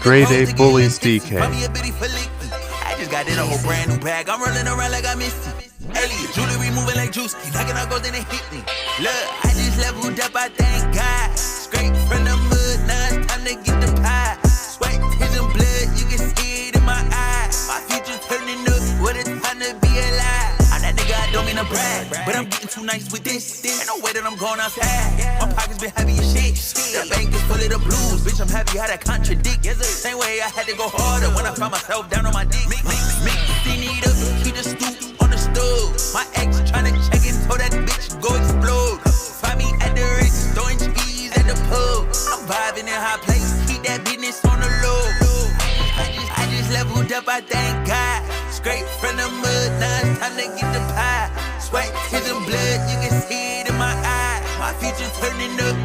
Grade A Bullies DK. I just got in a whole brand new bag. I'm rolling around like I missed it. Elliot, jewelry moving like juice. Knocking out gold, then it hit me. Look, I just leveled up, I thank God. Straight from the mud, now it's time to get the pie. Sweat, tears, and blood, you can see it in my eyes. My future turning up, what a time to be alive. I'm that nigga, I don't mean to brag, but I'm getting too nice with this. Ain't no way that I'm going outside. My pockets been heavy as shit. The bank is full of the blues, bitch, I'm happy how that contradict. Same way I had to go harder when I found myself down on my dick. Make the scene eat up, keep the stoop on the stove. My ex tryna check it, told that bitch go explode. Find me at the Ritz, throwing cheese at the pub. I'm vibing in high place, keep that business on the low. I just leveled up, I thank God. Straight from the mud, now it's time to get the pie. Sweat, tears, and blood, you can see it in my eyes. My future turning up.